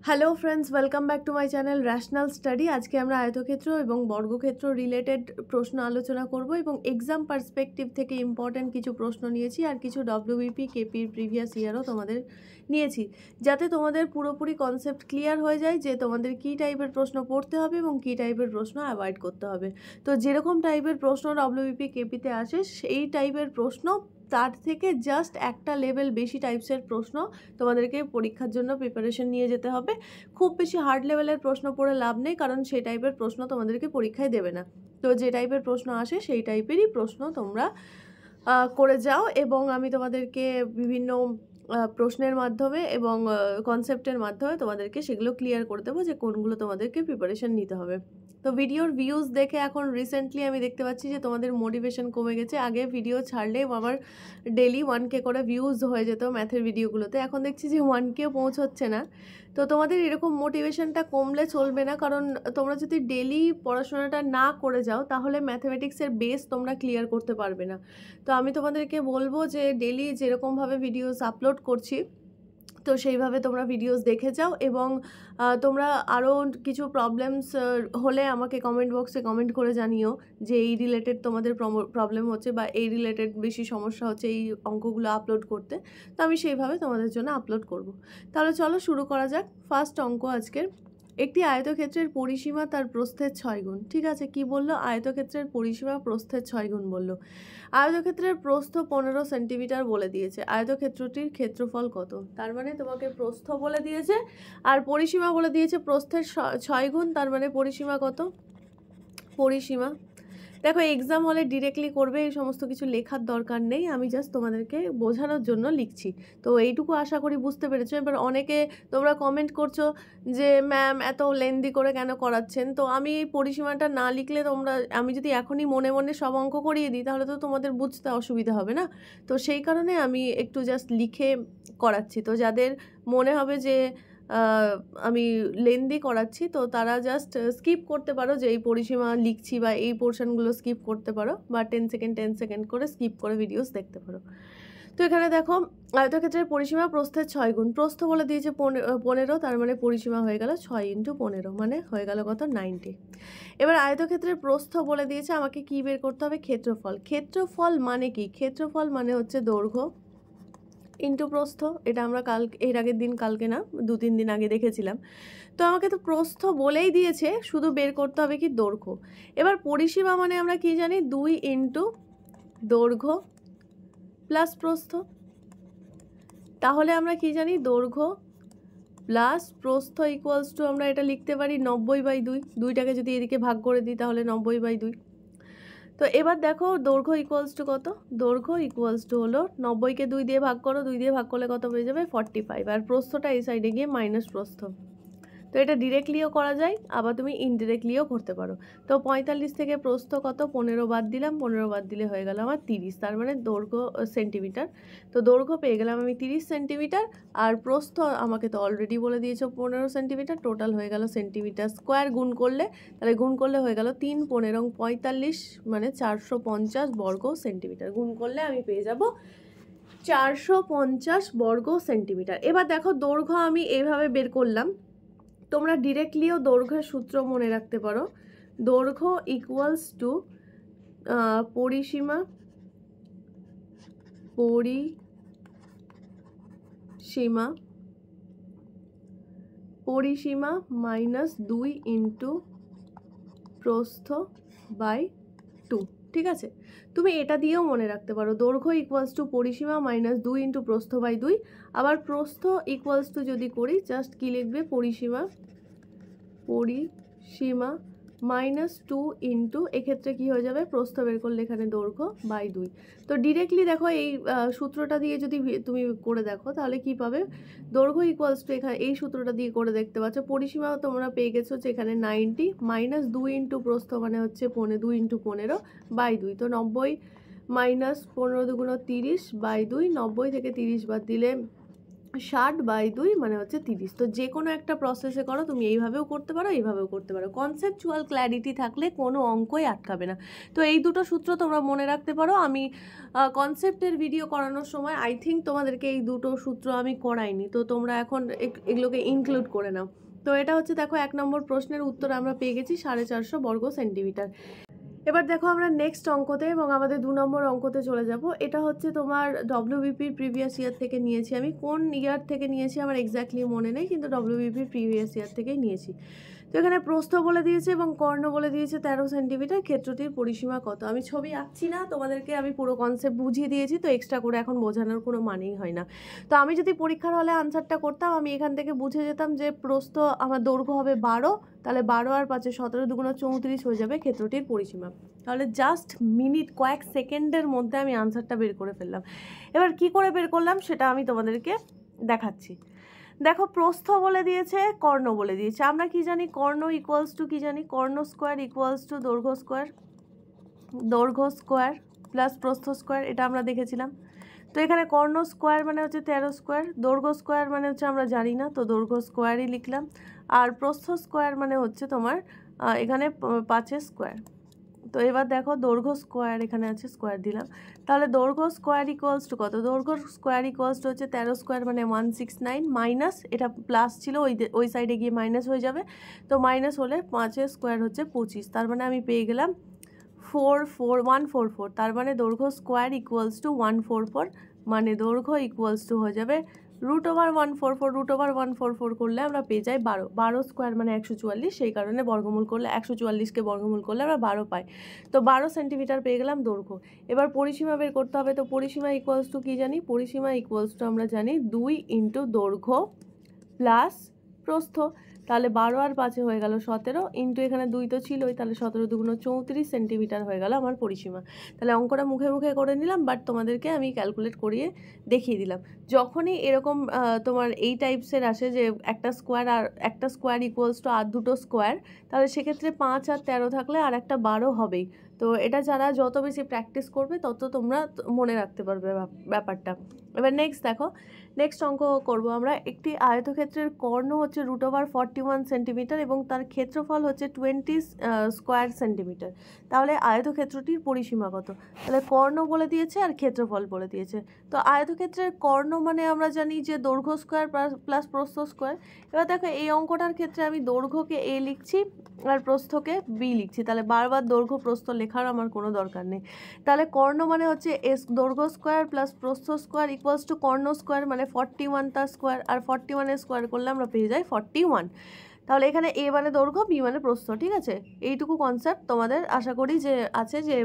Hello friends, welcome back to my channel rational study. আজকে আমরা আয়তক্ষেত্র এবং বর্গক্ষেত্র রিলেটেড প্রশ্ন আলোচনা করব এবং এক্সাম পার্সপেক্টিভ থেকে ইম্পর্ট্যান্ট কিছু প্রশ্ন নিয়েছি আর কিছু ডব্লিউবিপি কেপির প্রিভিয়াস ইয়ারও তোমাদের নিয়েছি, যাতে তোমাদের পুরোপুরি কনসেপ্ট ক্লিয়ার হয়ে যায় যে তোমাদের কী টাইপের প্রশ্ন পড়তে হবে এবং কী টাইপের প্রশ্ন অ্যাভয়েড করতে হবে। তো যেরকম টাইপের প্রশ্ন ডব্লিউবিপি কেপিতে আসে সেই টাইপের প্রশ্ন, তার থেকে জাস্ট একটা লেভেল বেশি টাইপসের প্রশ্ন তোমাদেরকে পরীক্ষার জন্য প্রিপারেশন নিয়ে যেতে হবে। খুব বেশি হার্ড লেভেলের প্রশ্ন পড়ে লাভ নেই, কারণ সেই টাইপের প্রশ্ন তোমাদেরকে পরীক্ষায় দেবে না। তো যে টাইপের প্রশ্ন আসে সেই টাইপেরই প্রশ্ন তোমরা করে যাও, এবং আমি তোমাদেরকে বিভিন্ন প্রশ্নের মাধ্যমে এবং কনসেপ্টের মাধ্যমে তোমাদেরকে সেগুলো ক্লিয়ার করে দেবো যে কোনগুলো তোমাদেরকে প্রিপারেশন নিতে হবে। তো ভিডিওর ভিউজ দেখে এখন রিসেন্টলি আমি দেখতে পাচ্ছি যে তোমাদের মোটিভেশন কমে গেছে। আগে ভিডিও ছাড়লে আমার ডেলি 1K করে ভিউজ হয়ে যেত ম্যাথের ভিডিওগুলোতে, এখন দেখছি যে 1K পৌঁছচ্ছে না। তো তোমাদের এরকম মোটিভেশনটা কমলে চলবে না, কারণ তোমরা যদি ডেলি পড়াশোনাটা না করে যাও তাহলে ম্যাথমেটিক্সের বেস তোমরা ক্লিয়ার করতে পারবে না। তো আমি তোমাদেরকে বলবো যে ডেলি যেরকমভাবে ভিডিওস আপলোড করছি তো সেইভাবে তোমরা ভিডিওস দেখে যাও, এবং তোমরা আরও কিছু প্রবলেমস হলে আমাকে কমেন্ট বক্সে কমেন্ট করে জানিও যে এই রিলেটেড তোমাদের প্রবলেম হচ্ছে বা এই রিলেটেড বেশি সমস্যা হচ্ছে এই অঙ্কগুলো আপলোড করতে। তো আমি সেইভাবে তোমাদের জন্য আপলোড করব। তাহলে চলো শুরু করা যাক। ফার্স্ট অঙ্ক আজকের, একটি আয়তক্ষেত্রের পরিসীমা তার প্রস্থের 6 গুণ। ঠিক আছে, কি বললো? আয়তক্ষেত্রের পরিসীমা প্রস্থের 6 গুণ বললো। আয়তক্ষেত্রের প্রস্থ 15 সেন্টিমিটার বলে দিয়েছে। আয়তক্ষেত্রটির ক্ষেত্রফল কত? তার মানে তোমাকে প্রস্থ বলে দিয়েছে আর পরিসীমা বলে দিয়েছে প্রস্থের 6 গুণ। তার মানে পরিসীমা কত? পরিসীমা দেখো, এক্সাম হলে ডিরেক্টলি করবে, এই সমস্ত কিছু লেখার দরকার নেই, আমি জাস্ট তোমাদেরকে বোঝানোর জন্য লিখছি। তো এইটুকু আশা করি বুঝতে পেরেছো। এবার অনেকে তোমরা কমেন্ট করছো যে ম্যাম এত লেন্দি করে কেন করাচ্ছেন। তো আমি এই পরিসীমাটা না লিখলে তোমরা, আমি যদি এখনই মনে মনে সব অঙ্ক করিয়ে দিই তাহলে তো তোমাদের বুঝতে অসুবিধা হবে না। তো সেই কারণে আমি একটু জাস্ট লিখে করাচ্ছি। তো যাদের মনে হবে যে আমি লেন্দি করাচ্ছি তো তারা জাস্ট স্কিপ করতে পারো, যে এই পরিসীমা লিখছি বা এই পোর্শনগুলো স্কিপ করতে পারো, বা 10 সেকেন্ড করে স্কিপ করে ভিডিওস দেখতে পারো। তো এখানে দেখো, আয়তক্ষেত্রের পরিসীমা প্রস্থের 6 গুণ। প্রস্থ বলে দিয়েছে 15, তার মানে পরিসীমা হয়ে গেল 6 × 15, মানে হয়ে গেল কত? 90। এবার আয়তক্ষেত্রের প্রস্থ বলে দিয়েছে, আমাকে কি বের করতে হবে? ক্ষেত্রফল। ক্ষেত্রফল মানে কি? ক্ষেত্রফল মানে হচ্ছে দৈর্ঘ্য ইন্টু প্রস্থ। এটা আমরা এর আগের দিন, কালকে না 2-3 দিন আগে দেখেছিলাম। তো আমাকে তো প্রস্থ বলেই দিয়েছে, শুধু বের করতে হবে কি? দৈর্ঘ্য। এবার পরিসীমা মানে আমরা কি জানি? 2 × দৈর্ঘ্য প্লাস প্রস্থ। তাহলে আমরা কি জানি? দৈর্ঘ্য প্লাস প্রস্থ ইকুয়ালস টু, আমরা এটা লিখতে পারি 90/2। 2টাকে যদি এদিকে ভাগ করে দিই তাহলে 90/2। তো এবার দেখো, দৈর্ঘ্য ইকুয়ালস টু কত? দৈর্ঘ্য ইকুয়ালস টু হলো 90কে 2 দিয়ে ভাগ করো, 2 দিয়ে ভাগ করলে কত হয়ে যাবে? 45। আর প্রস্থটা এই সাইডে গিয়ে মাইনাস প্রস্থ। তো এটা ডিরেক্টলিও করা যায়, আবার তুমি ইনডিরেক্টলিও করতে পারো। তো 45 থেকে প্রস্থ কত? 15 বাদ দিলাম, 15 বাদ দিলে হয়ে গেল আমার 30। তার মানে দৈর্ঘ্য সেন্টিমিটার। তো দৈর্ঘ্য পেয়ে গেলাম আমি 30 সেন্টিমিটার, আর প্রস্থ আমাকে তো অলরেডি বলে দিয়েছো 15 সেন্টিমিটার। টোটাল হয়ে গেল সেন্টিমিটার স্কোয়ার। গুণ করলে, তাহলে গুণ করলে হয়ে গেল 3 15 45, মানে 450 বর্গ সেন্টিমিটার। গুণ করলে আমি পেয়ে যাব 450 বর্গ সেন্টিমিটার। এবার দেখো, দৈর্ঘ্য আমি এইভাবে বের করলাম, তোমরা ডিরেক্টলিও দৈর্ঘ্যের সূত্র মনে রাখতে পারো। দৈর্ঘ্য ইকুয়ালস টু পরিসীমা পরিসীমা মাইনাস 2 × প্রস্থ বাই 2। ঠিক আছে, তুমি এটা দিয়েও মনে রাখতে পারো। দৈর্ঘ্য ইকুয়ালস টু পরিসীমা মাইনাস 2 × প্রস্থ বাই 2। আবার প্রস্থ ইকুয়ালস টু যদি করি, জাস্ট কি লিখবে? পরিসীমা মাইনাস 2 × এক্ষেত্রে কি হয়ে যাবে? প্রস্থ বের করলে এখানে দৈর্ঘ্য বাই 2। তো ডিরেক্টলি দেখো, এই সূত্রটা দিয়ে যদি তুমি করে দেখো তাহলে কি পাবে? দৈর্ঘ্য ইকুয়ালস টু, এখানে এই সূত্রটা দিয়ে করে দেখতে পাচ্ছ, পরিসীমা তোমরা পেয়ে গেছো যে এখানে 90 মাইনাস 2 × প্রস্থ মানে হচ্ছে 2 × 15 বাই 2। তো 90 মাইনাস 15 × 2 = 30 বাই 2। 90 থেকে 30 বাদ দিলে 60/2 মানে হচ্ছে 30। তো যে কোনো একটা প্রসেসে করো, তুমি এইভাবেও করতে পারো, এইভাবেও করতে পারো। কনসেপচুয়াল ক্ল্যারিটি থাকলে কোনো অঙ্কই আটকাবে না। তো এই দুটো সূত্র তোমরা মনে রাখতে পারো। আমি কনসেপ্টের ভিডিও করানোর সময় আই থিঙ্ক তোমাদেরকে এই দুটো সূত্র আমি করাইনি, তো তোমরা এখন এগুলোকে ইনক্লুড করে নাও। তো এটা হচ্ছে দেখো 1 নম্বর প্রশ্নের উত্তর আমরা পেয়ে গেছি 450 বর্গ সেন্টিমিটার। এবার দেখো আমরা নেক্সট অঙ্কতে এবং আমাদের 2 নম্বর অঙ্কতে চলে যাব। এটা হচ্ছে তোমার ডব্লিউবিপির প্রিভিয়াস ইয়ার থেকে নিয়েছি। আমি কোন ইয়ার থেকে নিয়েছি আমার এক্স্যাক্টলি মনে নেই, কিন্তু ডব্লিউবিপির প্রিভিয়াস ইয়ার থেকেই নিয়েছি। তো এখানে প্রস্থ বলে দিয়েছে এবং কর্ণ বলে দিয়েছে 13 সেন্টিমিটার। ক্ষেত্রটির পরিসীমা কত? আমি ছবি আঁকছি না, তোমাদেরকে আমি পুরো কনসেপ্ট বুঝিয়ে দিয়েছি, তো এক্সট্রা করে এখন বোঝানোর কোনো মানেই হয় না। তো আমি যদি পরীক্ষার হলে আনসারটা করতাম, আমি এখান থেকে বুঝে যেতাম যে প্রস্থ আমার দৈর্ঘ্য হবে 12, তাহলে 12 আর 5 17 দুগুণ 34 হয়ে যাবে ক্ষেত্রটির পরিসীমা। তাহলে জাস্ট মিনিট কয়েক সেকেন্ডের মধ্যে আমি আনসারটা বের করে ফেললাম। এবার কি করে বের করলাম সেটা আমি তোমাদেরকে দেখাচ্ছি। দেখো প্রস্থ বলে দিয়েছে, কর্ণ বলে দিয়েছে। আমরা কি জানি? কর্ণ ইকুয়ালস টু কি জানি? কর্ণ স্কোয়ার ইকুয়ালস টু দৈর্ঘ্য স্কোয়ার, দৈর্ঘ্য স্কোয়ার প্লাস প্রস্থ স্কোয়ার, এটা আমরা দেখেছিলাম। তো এখানে কর্ণ স্কোয়ার মানে হচ্ছে 13 স্কোয়ার, দৈর্ঘ্য স্কোয়ার মানে হচ্ছে আমরা জানি না, তো দৈর্ঘ্য স্কোয়ারই লিখলাম। আর প্রস্থ স্কোয়ার মানে হচ্ছে তোমার এখানে 5 স্কোয়ার। তো এবার দেখো দৈর্ঘ্য স্কোয়ার এখানে আছে, স্কোয়ার দিলাম। তাহলে দৈর্ঘ্য স্কোয়ার ইকুয়ালস টু কত? দৈর্ঘ্য স্কোয়ার ইকুয়ালস টু হচ্ছে 13 স্কোয়ার মানে 169, মাইনাস এটা প্লাস ছিল, ওই সাইডে গিয়ে মাইনাস হয়ে যাবে। তো মাইনাস হলে 5 স্কোয়ার হচ্ছে 25, তার মানে আমি পেয়ে গেলাম 144। তার মানে দৈর্ঘ্য স্কোয়ার ইকুয়ালস টু 144, মানে দৈর্ঘ্য ইকুয়ালস টু হয়ে যাবে √144। √144 করলে আমরা পেয়ে যাই 12। 12 স্কোয়ার মানে 144, সেই কারণে বর্গমূল করলে 144কে বর্গমূল করলে আমরা 12 পাই। তো 12 সেন্টিমিটার পেয়ে গেলাম দৈর্ঘ্য। এবার পরিসীমা বের করতে হবে। তো পরিসীমা ইকুয়ালস টু কী জানি? পরিসীমা ইকুয়ালস টু আমরা জানি 2 ইন্টু দৈর্ঘ্য প্লাস প্রস্থ। তাহলে 12 আর 5 হয়ে গেল 17, ইন্টু এখানে 2 তো ছিলই, তাহলে 17 দুগুণ 34 সেন্টিমিটার হয়ে গেল আমার পরিসীমা। তাহলে অঙ্কটা মুখে মুখে করে নিলাম, বাট তোমাদেরকে আমি ক্যালকুলেট করিয়ে দেখিয়ে দিলাম। যখনই এরকম তোমার এই টাইপসের আসে যে একটা স্কোয়ার আর একটা স্কোয়ার ইকুয়ালস টু আর দুটো স্কোয়ার, তাহলে সেক্ষেত্রে 5 আর 13 থাকলে আর একটা 12 হবেই। তো এটা যারা যত বেশি প্র্যাকটিস করবে তত তোমরা মনে রাখতে পারবে ব্যাপারটা। এবার নেক্সট দেখো, নেক্সট অঙ্ক করব আমরা। একটি আয়তক্ষেত্রের কর্ণ হচ্ছে √41 সেন্টিমিটার এবং তার ক্ষেত্রফল হচ্ছে 20 স্কোয়ার সেন্টিমিটার। তাহলে আয়তক্ষেত্রটির পরিসীমা কত? তাহলে কর্ণ বলে দিয়েছে আর ক্ষেত্রফল বলে দিয়েছে। তো আয়তক্ষেত্রের কর্ণ মানে আমরা জানি যে দৈর্ঘ্য স্কোয়ার প্লাস প্রস্থ স্কোয়ার। এবার দেখো এই অঙ্কটার ক্ষেত্রে আমি দৈর্ঘ্যকে a লিখছি আর প্রস্থকে b লিখছি, তাহলে বারবার দৈর্ঘ্য প্রস্থ লেখার আমার কোনো দরকার নেই। তাহলে কর্ণ মানে হচ্ছে দৈর্ঘ্য স্কোয়ার প্লাস প্রস্থ square equals to Karna square মানে 41 তার স্কোয়ার, আর 41 এর স্কোয়ার করলে আমরা পেয়ে যাই 41। তাহলে এখানে a মানে দৈর্ঘ্য, b মানে প্রস্থ, ঠিক আছে? এইটুকু কনসেপ্ট তোমাদের আশা করি যে আছে, যে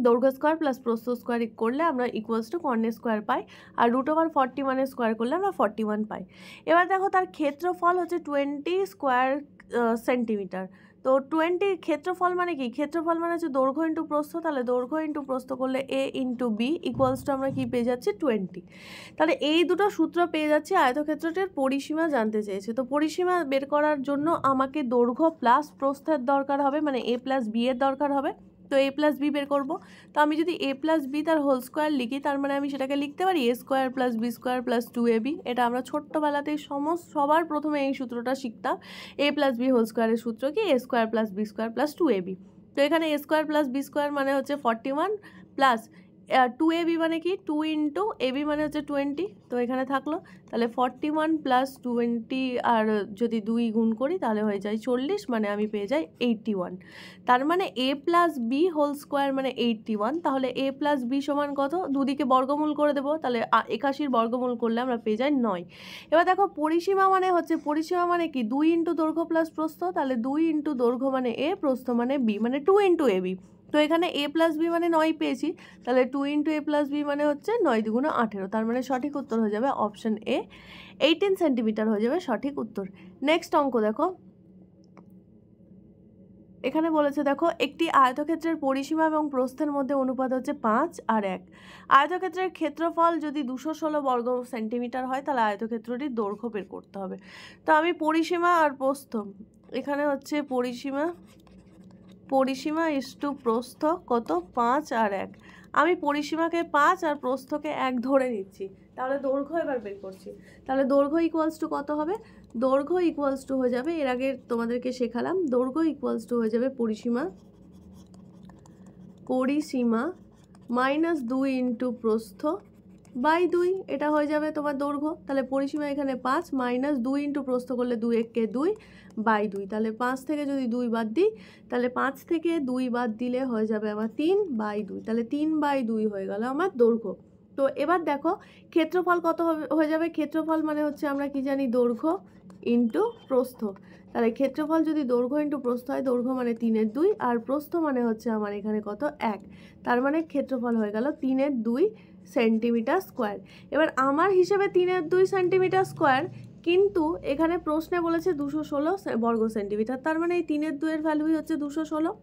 দৈর্ঘ্য স্কোয়ার প্লাস প্রস্থ স্কোয়ার করলে আমরা ইকুয়ালস টু কর্ণের স্কোয়ার পাই, আর √41 স্কোয়ার করলে আমরা 41 পাই। এবার দেখো তার ক্ষেত্রফল হচ্ছে 20 স্কোয়ার সেন্টিমিটার। তো 20 ক্ষেত্রফল মানে কি? ক্ষেত্রফল মানে হচ্ছে দৈর্ঘ্য ইন্টু প্রস্থ, তাহলে দৈর্ঘ্য ইন্টু প্রস্থ করলে a into b equals to আমরা কি পেয়ে যাচ্ছি? 20। তাহলে এই দুটো সূত্র পেয়ে যাচ্ছি। আয়তক্ষেত্রটির পরিসীমা জানতে চেয়েছে, তো পরিসীমা বের করার জন্য আমাকে দৈর্ঘ্য প্লাস প্রস্থের দরকার হবে, মানে a প্লাস b এর দরকার হবে। তো a প্লাস বি বের করবো। তো আমি যদি a প্লাস বি তার হোল স্কোয়ার লিখি, তার মানে আমি সেটাকে লিখতে পারি a square plus b square plus 2ab। এটা আমরা ছোট্টবেলাতেই সবার প্রথমে এই সূত্রটা শিখতাম। a প্লাস বি হোল স্কোয়ারের সূত্র কি? a square plus b square plus 2ab। তো এখানে a square plus b square মানে হচ্ছে 41 প্লাস 2ab মানে কি? 2 ইন্টু ab মানে হচ্ছে 20, তো এখানে থাকলো। তাহলে 41 প্লাস 20 আর যদি 2 গুণ করি তাহলে হয়ে যায় 40, মানে আমি পেয়ে যাই 81। তার মানে a plus b whole square মানে 81। তাহলে a প্লাস বি সমান কত? দুদিকে বর্গমূল করে দেবো, তাহলে 81 বর্গমূল করলে আমরা পেয়ে যাই 9। এবার দেখো পরিসীমা মানে হচ্ছে, পরিসীমা মানে কি? 2 ইন্টু দৈর্ঘ্য প্লাস প্রস্থ, তাহলে 2 ইন্টু দৈর্ঘ্য মানে a, প্রস্থ মানে b, মানে 2 ইন্টু ab। তো এখানে a প্লাস বি মানে 9 পেয়েছি, তাহলে 2 ইন্টু a প্লাস বি মানে হচ্ছে 9 দুগুণ 18। তার মানে সঠিক উত্তর হয়ে যাবে অপশন এ, 18 সেন্টিমিটার হয়ে যাবে সঠিক উত্তর। নেক্সট অঙ্ক দেখো, এখানে বলেছে দেখো একটি আয়তক্ষেত্রের পরিসীমা এবং প্রস্থের মধ্যে অনুপাত হচ্ছে 5 আর 1। আয়তক্ষেত্রের ক্ষেত্রফল যদি 216 বর্গ সেন্টিমিটার হয়, তাহলে আয়তক্ষেত্রটির দৈর্ঘ্য বের করতে হবে। তো আমি পরিসীমা আর প্রস্থ, এখানে হচ্ছে পরিসীমা ইস টু প্রস্থ কত? 5 আর 1। আমি পরিসীমাকে 5 আর প্রস্থকে 1 ধরে নিচ্ছি, তাহলে দৈর্ঘ্য এবার বের করছি। তাহলে দৈর্ঘ্য ইকুয়ালস টু কত হবে? দৈর্ঘ্য ইকুয়ালস টু হয়ে যাবে, এর আগে তোমাদেরকে শেখালাম, দৈর্ঘ্য ইকুয়ালস টু হয়ে যাবে পরিসীমা -2 ইন্টু প্রস্থ বাই 2, এটা হয়ে যাবে তোমার দৈর্ঘ্য। তাহলে পরিসীমা এখানে 5 -2 ইন্টু প্রস্থ করলে 2 একে 2 বাই 2, তাহলে 5 থেকে যদি 2 বাদ দিই, তাহলে 5 থেকে 2 বাদ দিলে হয়ে যাবে আমার 3 বাই 2, তাহলে 3 বাই 2 হয়ে গেল আমার দৈর্ঘ্য। তো এবার দেখো ক্ষেত্রফল কত হয়ে যাবে? ক্ষেত্রফল মানে হচ্ছে আমরা কি জানি, দৈর্ঘ্য ইন্টু প্রস্থ। তাহলে ক্ষেত্রফল যদি দৈর্ঘ্য ইন্টু প্রস্থ হয়, দৈর্ঘ্য মানে 3/2 আর প্রস্থ মানে হচ্ছে আমার এখানে কত 1, তার মানে ক্ষেত্রফল হয়ে গেল 3/2 সেন্টিমিটার স্কোয়ার। এবার আমার হিসেবে 3/2 সেন্টিমিটার স্কোয়ার, কিন্তু এখানে প্রশ্নে বলেছে 216 বর্গ সেন্টিমিটার, তার মানে এই 3/2 এর ভ্যালুই হচ্ছে 216।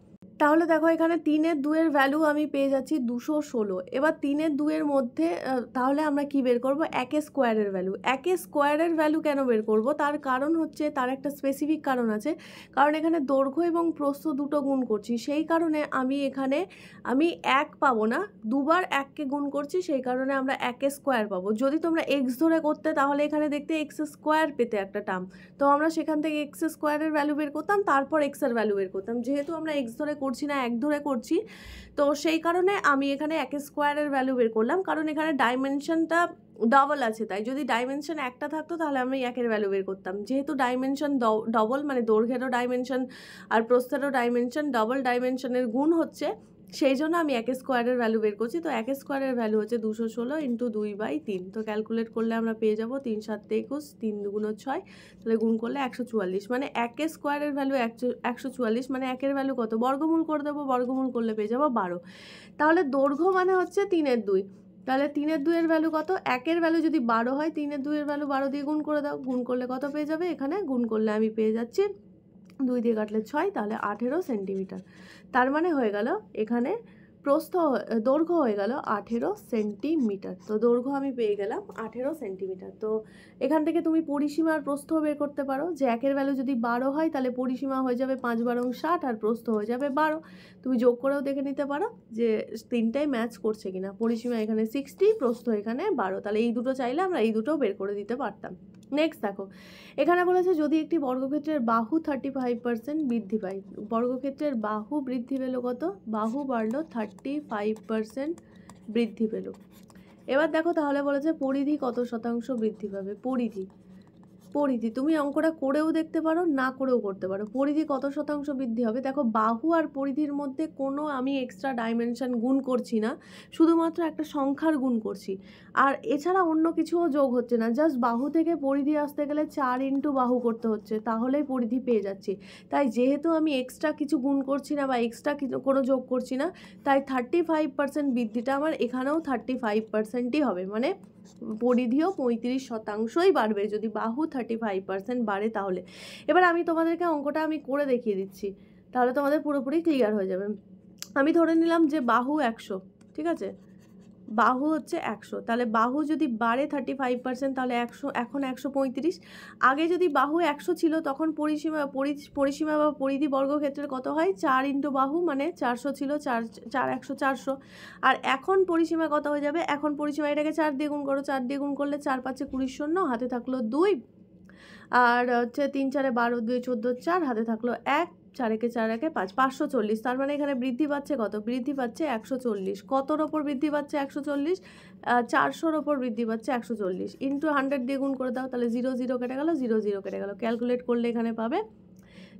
তাহলে দেখো এখানে 3/2 এর ভ্যালু আমি পেয়ে যাচ্ছি 216। এবার 3/2 এর মধ্যে তাহলে আমরা কি বের করব? 1 স্কোয়ারের ভ্যালু। 1 স্কোয়ারের ভ্যালু কেন বের করব? তার কারণ হচ্ছে, তার একটা স্পেসিফিক কারণ আছে, কারণ এখানে দৈর্ঘ্য এবং প্রস্থ দুটো গুণ করছি, সেই কারণে আমি এখানে 1 পাবো না, দুবার 1কে গুণ করছি, সেই কারণে আমরা 1 স্কোয়ার পাবো। যদি তোমরা এক্স ধরে করতে তাহলে এখানে দেখতে এক্স স্কোয়ার পেতে একটা টার্ম, তো আমরা সেখান থেকে এক্স স্কোয়ারের ভ্যালু বের করতাম, তারপর এক্স এর ভ্যালু বের করতাম। যেহেতু আমরা এক্স ধরে করছি না, 1 ধরে করছি, তো সেই কারণে আমি এখানে 1 স্কোয়ারের ভ্যালু বের করলাম, কারণ এখানে ডাইমেনশনটা ডবল আছে, তাই যদি ডাইমেনশন একটা থাকতো তাহলে আমি 1 ভ্যালু বের করতাম। যেহেতু ডাইমেনশন ডবল, মানে দৈর্ঘ্যেরও ডাইমেনশন আর প্রস্থেরও ডাইমেনশন ডবল ডাইমেনশনের গুণ হচ্ছে, সেই জন্য আমি 1 স্কোয়ারের ভ্যালু বের করছি। তো 1 স্কোয়ারের ভ্যালু হচ্ছে 216 ইন্টু 2/3। তো ক্যালকুলেট করলে আমরা পেয়ে যাবো 3 7 21, 3 2 6, তাহলে গুণ করলে 144, মানে 1 স্কোয়ারের ভ্যালু 144, মানে 1 ভ্যালু কত? বর্গমূল করে দেবো, বর্গমূল করলে পেয়ে যাবো 12। তাহলে দৈর্ঘ্য মানে হচ্ছে 3/2, তাহলে 3/2 এর ভ্যালু কত? 1 ভ্যালু যদি 12 হয়, 3/2 এর ভ্যালু 12 দিয়ে গুণ করে দাও, গুণ করলে কত পেয়ে যাবে? এখানে গুণ করলে আমি পেয়ে যাচ্ছি 2 দিয়ে কাটলে 6, তাহলে 18 সেন্টিমিটার। তার মানে হয়ে গেল এখানে দৈর্ঘ্য হয়ে গেল 18 সেন্টিমিটার। তো দৈর্ঘ্য আমি পেয়ে গেলাম 18 সেন্টিমিটার। তো এখান থেকে তুমি পরিসীমা আর প্রস্থ বের করতে পারো, যে 1 ভ্যালু যদি 12 হয় তাহলে পরিসীমা হয়ে যাবে 5 12 60 আর প্রস্থ হয়ে যাবে 12। তুমি যোগ করেও দেখে নিতে পারো যে তিনটাই ম্যাচ করছে কিনা। পরিসীমা এখানে 60, প্রস্থ এখানে 12, তাহলে এই দুটো চাইলে আমরা এই দুটো বের করে দিতে পারতাম। নেক্সট দেখো, এখানে বলেছে যদি একটি বর্গক্ষেত্রের বাহু 35% বৃদ্ধি পায়। বর্গক্ষেত্রের বাহু বৃদ্ধি পেল কত? বাহু বাড়লো 35% বৃদ্ধি পেল। এবার দেখো তাহলে বলেছে পরিধি কত শতাংশ বৃদ্ধি পাবে? পরিধি তুমি অঙ্কটা করেও দেখতে পারো, না করেও করতে পারো। পরিধি কত শতাংশ বৃদ্ধি হবে? দেখো বাহু আর পরিধির মধ্যে কোনো আমি এক্সট্রা ডাইমেনশন গুণ করছি না, শুধুমাত্র একটা সংখ্যার গুণ করছি, আর এছাড়া অন্য কিছুও যোগ হচ্ছে না। জাস্ট বাহু থেকে পরিধি আসতে গেলে 4 ইন্টু বাহু করতে হচ্ছে, তাহলেই পরিধি পেয়ে যাচ্ছি। তাই যেহেতু আমি এক্সট্রা কিছু গুণ করছি না বা এক্সট্রা কোনো যোগ করছি না, তাই 35% বৃদ্ধিটা আমার এখানেও 35%ই হবে, মানে পরিধিও 35%ই বাড়বে যদি বাহু 35% বাড়ে তাহলে। এবার আমি তোমাদেরকে অঙ্কটা আমি করে দেখিয়ে দিচ্ছি, তাহলে তোমাদের পুরোপুরি ক্লিয়ার হয়ে যাবে। আমি ধরে নিলাম যে বাহু 100, ঠিক আছে, বাহু হচ্ছে 100, তাহলে বাহু যদি বাড়ে 35%, তাহলে 100 এখন 135। আগে যদি বাহু 100 ছিল তখন পরিসীমা বা পরিধি বর্গক্ষেত্রের কত হয়? 4 ইন্টু বাহু, মানে 400 ছিল, 400। আর এখন পরিসীমা কত হয়ে যাবে? এখন পরিসীমা এটাকে 4 দিয়ে গুণ করো, 4 দিয়ে গুণ করলে 4 5 20 শূন্য, হাতে থাকলো 2, আর হচ্ছে 3 4 12 2 14 4, হাতে থাকলো 1, 4 একে 4 একে 5, 540। তার মানে এখানে বৃদ্ধি পাচ্ছে কত? বৃদ্ধি পাচ্ছে 140। কতর ওপর বৃদ্ধি পাচ্ছে? 140, 400-র ওপর বৃদ্ধি পাচ্ছে 140। ইন্টু 100 দিয়ে গুণ করে দাও, তাহলে 0 0 কেটে গেল, 0 0 কেটে গেল। ক্যালকুলেট করলে এখানে পাবে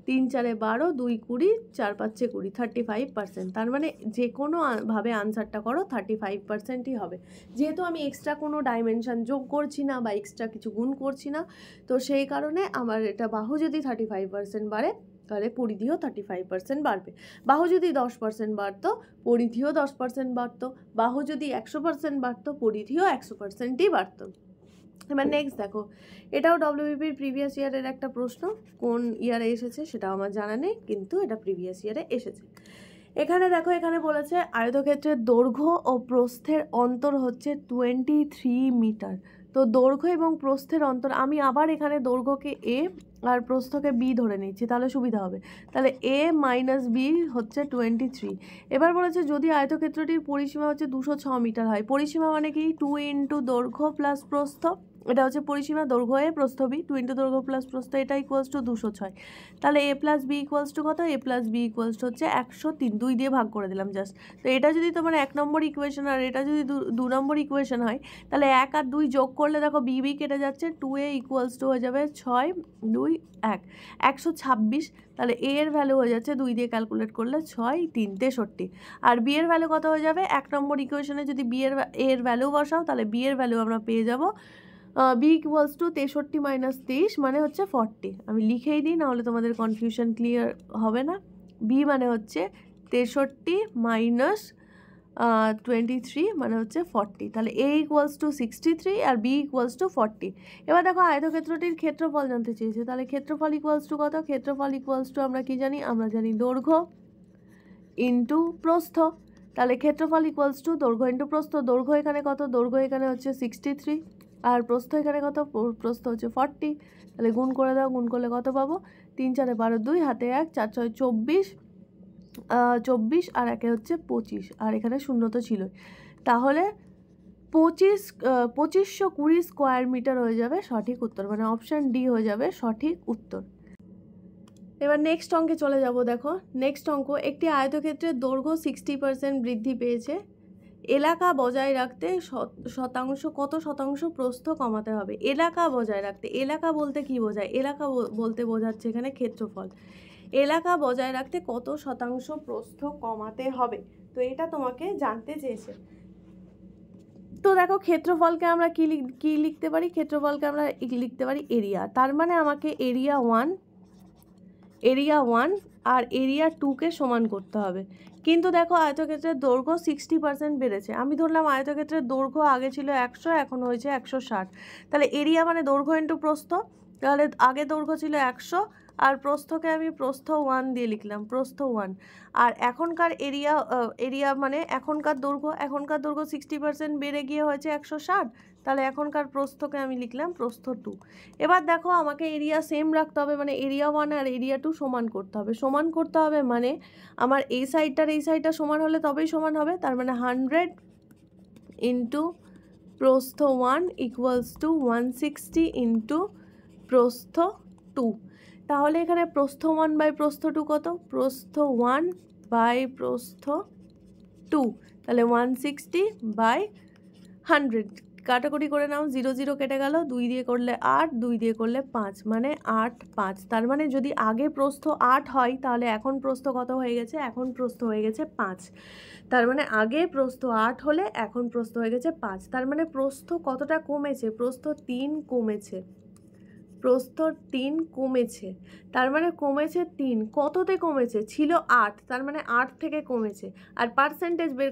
3 4 12, 2 20, 4 5 20, 35%। তার মানে যে কোনো ভাবে আনসারটা করো 35%ই হবে। যেহেতু আমি এক্সট্রা কোনো ডাইমেনশন যোগ করছি না বা এক্সট্রা কিছু গুণ করছি না, তো সেই কারণে আমার এটা বাহু যদি 35% বাড়ে তাহলে পরিধিও 35% বাড়বে। বাহু যদি 10% বাড়তো, পরিধিও 10% বাড়তো। বাহু যদি 100% বাড়তো, পরিধিও 100%ই বাড়তো। এবার নেক্সট দেখো, এটাও ডব্লিউবিপির প্রিভিয়াস ইয়ারের একটা প্রশ্ন। কোন ইয়ারে এসেছে সেটাও আমার জানা নেই, কিন্তু এটা প্রিভিয়াস ইয়ারে এসেছে। এখানে দেখো, এখানে বলেছে আয়তক্ষেত্রের দৈর্ঘ্য ও প্রস্থের অন্তর হচ্ছে 23 মিটার। তো দৈর্ঘ্য এবং প্রস্থের অন্তর, আমি আবার এখানে দৈর্ঘ্যকে এ আর প্রস্থকে বি ধরে নিচ্ছি, তাহলে সুবিধা হবে। তাহলে এ মাইনাস বি হচ্ছে 23। এবার বলেছে যদি আয়তক্ষেত্রটির পরিসীমা হচ্ছে 206 মিটার হয়, পরিসীমা মানে কি 2 ইন্টু দৈর্ঘ্য প্লাস প্রস্থ, এটা হচ্ছে পরিসীমা, দৈর্ঘ্য এ প্রস্থ বি, 2 ইন্টু দৈর্ঘ্য প্লাস প্রস্থ, এটা ইকুয়ালস টু 206। তাহলে এ প্লাস বি ইকুয়ালস টু কত? এ প্লাস বি ইকুয়ালস টু হচ্ছে 103, 2 দিয়ে ভাগ করে দিলাম জাস্ট। তো এটা যদি তোমার 1 নম্বর ইকুয়েশন আর এটা যদি 2 নম্বর ইকুয়েশন হয়, তাহলে 1 আর 2 যোগ করলে দেখো বি বি কেটে যাচ্ছে, 2a ইকুয়ালস টু হয়ে যাবে 6 2 1 126। তাহলে এ এর ভ্যালু হয়ে যাচ্ছে 2 দিয়ে ক্যালকুলেট করলে 6 3 63। আর বি এর ভ্যালু কত হয়ে যাবে? 1 নম্বর ইকুয়েশনে যদি এর ভ্যালু বসাও, তাহলে বি এর ভ্যালু আমরা পেয়ে যাব বি ইকুয়ালস টু 63 মাইনাস 23 মানে হচ্ছে 40। আমি লিখেই দিই, নাহলে তোমাদের কনফিউশন ক্লিয়ার হবে না। বি মানে হচ্ছে 63 মাইনাস 23 মানে হচ্ছে 40। তাহলে এ ইকুয়ালস টু 63 আর বি ইকুয়ালস টু 40। এবার দেখো আয়তক্ষেত্রটির ক্ষেত্রফল জানতে চেয়েছে, তাহলে ক্ষেত্রফল ইকুয়ালস টু কত? ক্ষেত্রফল ইকুয়ালস টু আমরা কি জানি? আমরা জানি দৈর্ঘ্য ইন্টু প্রস্থ। তাহলে ক্ষেত্রফল ইকুয়ালস টু দৈর্ঘ্য ইন্টু প্রস্থ। দৈর্ঘ্য এখানে কত? দৈর্ঘ্য এখানে হচ্ছে 63 আর প্রস্থ এখানে কত? প্রস্থ হচ্ছে 40। তাহলে গুণ করে দাও, গুণ করলে কত পাবো? 3 4 12 2 হাতে 1 4 6 24 24 আর একে হচ্ছে 25, আর এখানে শূন্য তো ছিল। তাহলে 2520 স্কোয়ার মিটার হয়ে যাবে সঠিক উত্তর, মানে অপশান ডি হয়ে যাবে সঠিক উত্তর। এবার নেক্সট অঙ্কে চলে যাব। দেখো নেক্সট অঙ্ক, একটি আয়তক্ষেত্রের দৈর্ঘ্য 60% বৃদ্ধি পেয়েছে, এলাকা বজায় রাখতে কত শতাংশ প্রস্থ কমাতে হবে? এলাকা বজায় রাখতে, এলাকা বলতে কি বোঝায়? এলাকা বলতে বোঝাচ্ছে এখানে ক্ষেত্রফল। এলাকা বজায় রাখতে কত শতাংশ প্রস্থ কমাতে হবে, তো এটা তোমাকে জানতে চেয়েছে। তো দেখো ক্ষেত্রফলকে আমরা কি লিখতে পারি? ক্ষেত্রফলকে আমরা লিখতে পারি এরিয়া। তার মানে আমাকে এরিয়া 1 আর এরিয়া 2কে সমান করতে হবে। কিন্তু দেখো আয়তক্ষেত্রের দৈর্ঘ্য 60% বেড়েছে, আমি ধরলাম আয়তক্ষেত্রের দৈর্ঘ্য আগে ছিল 100, এখন হয়েছে 160। তাহলে এরিয়া মানে দৈর্ঘ্য ইন্টু প্রস্থ, তাহলে আগে দৈর্ঘ্য ছিল 100 আর প্রস্থকে আমি প্রস্থ 1 দিয়ে লিখলাম, প্রস্থ 1। আর এখনকার এরিয়া মানে এখনকার দৈর্ঘ্য 60% বেড়ে গিয়ে হয়েছে 160, তাহলে এখনকার প্রস্থকে আমি লিখলাম প্রস্থ 2। এবার দেখো আমাকে এরিয়া সেম রাখতে হবে, মানে এরিয়া 1 আর এরিয়া 2 সমান করতে হবে। সমান করতে হবে মানে আমার এই সাইডটা সমান হলে তবেই সমান হবে। তার মানে 100 ইন্টু প্রস্থ 1 ইকুয়ালস টু 160 ইন্টু প্রস্থ 2। তাহলে এখানে প্রস্থ 1 বাই প্রস্থ 2 কত? প্রস্থ 1 বাই প্রস্থ 2, তাহলে 160 বাই 100। কাটাকুটি করে নাও, 0 0 কেটে গেল, 2 দিয়ে করলে 8, 2 দিয়ে করলে 5, মানে 8 5। তার মানে যদি আগে প্রস্থ 8 হয়, তাহলে এখন প্রস্থ কত হয়ে গেছে? এখন প্রস্থ হয়ে গেছে 5। তার মানে আগে প্রস্থ 8 হলে এখন প্রস্থ হয়ে গেছে 5। তার মানে প্রস্থ কতটা কমেছে? প্রস্থ 3 কমেছে, প্রস্থ 3 কমেছে। তার মানে কমেছে 3, কততে কমেছে? ছিল 8, তার মানে 8 থেকে কমেছে। আর পার্সেন্টেজ বের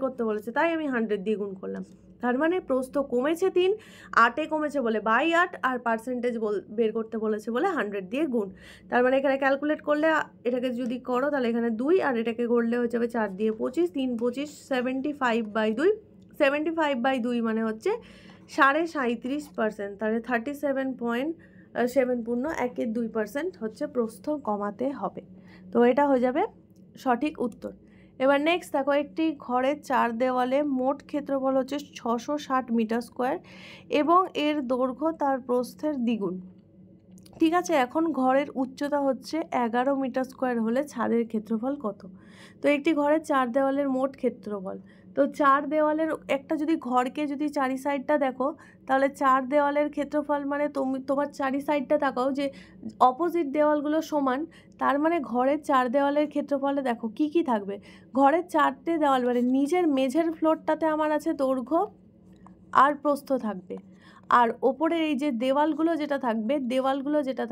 করতে বলেছে, তাই আমি 100 দিয়ে গুণ করলাম। তার মানে প্রস্থ কমেছে 3, 8-এ কমেছে বলে বাই 8, আর পার্সেন্টেজ বের করতে বলেছে বলে 100 দিয়ে গুণ। তার মানে এখানে ক্যালকুলেট করলে, এটাকে যদি করো তাহলে এখানে 2 আর এটাকে করলে হয়ে যাবে 4 দিয়ে 25, 3 25 75/2, 75/2 মানে হচ্ছে 37.5%, তাহলে 37.7 হচ্ছে প্রস্থ কমাতে হবে। তো এটা হয়ে যাবে সঠিক উত্তর। এবার নেক্সট দেখো, একটি ঘরের 4 দেওয়ালে মোট ক্ষেত্রফল হচ্ছে 660 মিটার স্কোয়ার এবং এর দৈর্ঘ্য তার প্রস্থের দ্বিগুণ। ঠিক আছে, এখন ঘরের উচ্চতা হচ্ছে 11 মিটার স্কোয়ার হলে ছাদের ক্ষেত্রফল কত? তো একটি ঘরের 4 দেওয়ালের মোট ক্ষেত্রফল, তো 4 দেওয়ালের একটা যদি ঘরকে যদি চারি সাইডটা দেখো, তাহলে 4 দেওয়ালের ক্ষেত্রফল মানে তোমার চারি সাইডটা তাকাও যে অপোজিট দেওয়ালগুলো সমান, তার মানে ঘরের 4 দেওয়ালের ক্ষেত্রফলে দেখো কি কি থাকবে। ঘরের 4টে দেওয়াল মানে নিজের মেঝের ফ্লোরটাতে আমার আছে দৈর্ঘ্য আর প্রস্থ থাকবে, আর ওপরের এই যে দেওয়ালগুলো যেটা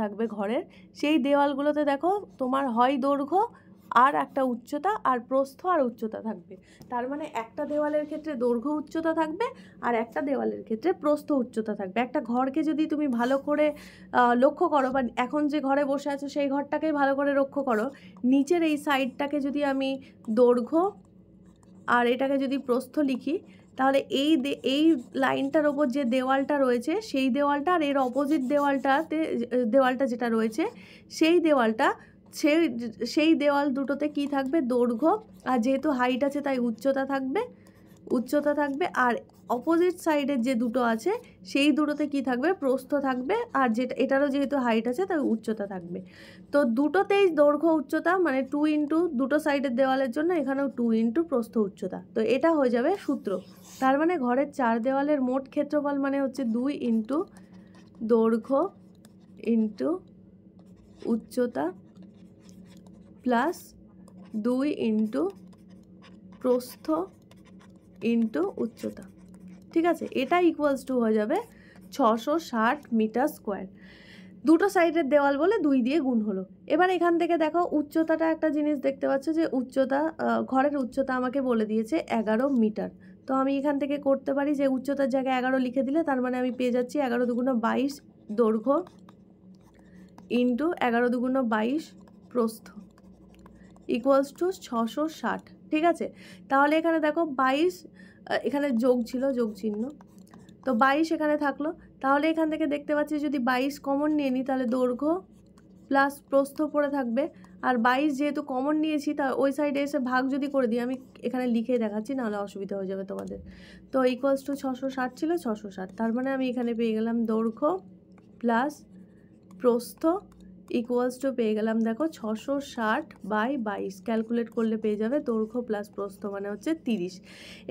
থাকবে ঘরের, সেই দেওয়ালগুলোতে দেখো তোমার হয় দৈর্ঘ্য আর একটা উচ্চতা আর প্রস্থ আর উচ্চতা থাকবে। তার মানে একটা দেওয়ালের ক্ষেত্রে দৈর্ঘ্য উচ্চতা থাকবে আর একটা দেওয়ালের ক্ষেত্রে প্রস্থ উচ্চতা থাকবে। একটা ঘরকে যদি তুমি ভালো করে লক্ষ্য করো, বা এখন যে ঘরে বসে আছো সেই ঘরটাকেই ভালো করে লক্ষ্য করো, নিচের এই সাইডটাকে যদি আমি দৈর্ঘ্য আর এটাকে যদি প্রস্থ লিখি, তাহলে এই লাইনটার ওপর যে দেওয়ালটা রয়েছে সেই দেওয়ালটা আর এর অপোজিট দেওয়ালটা যেটা রয়েছে সেই দেওয়াল দুটোতে কি থাকবে, দৈর্ঘ্য, আর যেহেতু হাইট আছে তাই উচ্চতা থাকবে, আর অপোজিট সাইডের যে দুটো আছে সেই দুটোতে কি থাকবে, প্রস্থ থাকবে, আর এটারও যেহেতু হাইট আছে তাই উচ্চতা থাকবে। তো দুটোতেই দৈর্ঘ্য উচ্চতা মানে 2 ইন্টু দুটো সাইডের দেওয়ালের জন্য এখানেও 2 ইন্টু প্রস্থ উচ্চতা। তো এটা হয়ে যাবে সূত্র। তার মানে ঘরের 4 দেওয়ালের মোট ক্ষেত্রফল মানে হচ্ছে 2 ইন্টু দৈর্ঘ্য ইন্টু উচ্চতা প্লাস 2 ইন্টু প্রস্থ ইন্টু উচ্চতা। ঠিক আছে, এটা ইকুয়ালস টু হয়ে যাবে 660 মিটার স্কোয়ার। দুটো সাইডের দেওয়াল বলে 2 দিয়ে গুণ হলো। এবার এখান থেকে দেখো উচ্চতাটা একটা জিনিস দেখতে পাচ্ছ যে ঘরের উচ্চতা আমাকে বলে দিয়েছে 11 মিটার। তো আমি এখান থেকে করতে পারি যে উচ্চতার জায়গায় 11 লিখে দিলে তার মানে আমি পেয়ে যাচ্ছি 11 দুগুণ 22 দৈর্ঘ্য ইন্টু 11 দুগুণ 22 প্রস্থ ইকুয়ালস টু 660। ঠিক আছে, তাহলে এখানে দেখো 22, এখানে যোগ ছিল, যোগ চিহ্ন, তো 22 এখানে থাকলো। তাহলে এখান থেকে দেখতে পাচ্ছি যদি 22 কমন নিয়ে নিই তাহলে দৈর্ঘ্য প্লাস প্রস্থ পড়ে থাকবে, আর 22 যেহেতু কমন নিয়েছি তা ওই সাইডে এসে ভাগ যদি করে দিই, আমি এখানে লিখে দেখাচ্ছি নাহলে অসুবিধা হয়ে যাবে তোমাদের। তো ইকুয়ালস টু 660 ছিল 660, তার মানে আমি এখানে পেয়ে গেলাম দৈর্ঘ্য প্লাস প্রস্থ ইকুয়ালস টু পেয়ে গেলাম দেখো 660/22, ক্যালকুলেট করলে পেয়ে যাবে দৈর্ঘ্য প্লাস প্রস্থ মানে হচ্ছে 30।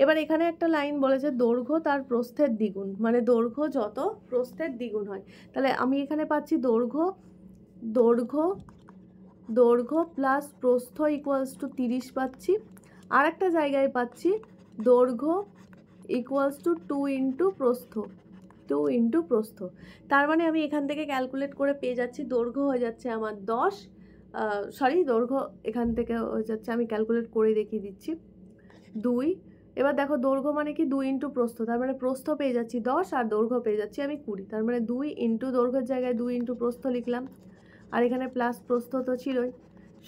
এবার এখানে একটা লাইন বলেছে দৈর্ঘ্য তার প্রস্থের দ্বিগুণ, মানে দৈর্ঘ্য যত প্রস্থের দ্বিগুণ হয়। তাহলে আমি এখানে পাচ্ছি দৈর্ঘ্য প্লাস প্রস্থ ইকুয়ালস টু 30 পাচ্ছি। আর একটা জায়গায় পাচ্ছি দৈর্ঘ্য ইকুয়ালস টু 2 ইন্টু প্রস্থ। তার মানে আমি এখান থেকে ক্যালকুলেট করে পেয়ে যাচ্ছি দৈর্ঘ্য হয়ে যাচ্ছে আমার 10, দৈর্ঘ্য এখান থেকে হয়ে যাচ্ছে, আমি ক্যালকুলেট করে দেখিয়ে দিচ্ছি 2। এবার দেখো দৈর্ঘ্য মানে কি 2 ইন্টু প্রস্থ, তার মানে প্রস্থ পেয়ে যাচ্ছি 10 আর দৈর্ঘ্য পেয়ে যাচ্ছি আমি 20। তার মানে 2 ইন্টু দৈর্ঘ্যের জায়গায় 2 ইন্টু প্রস্থ লিখলাম, আর এখানে প্লাস প্রস্থ তো ছিলই,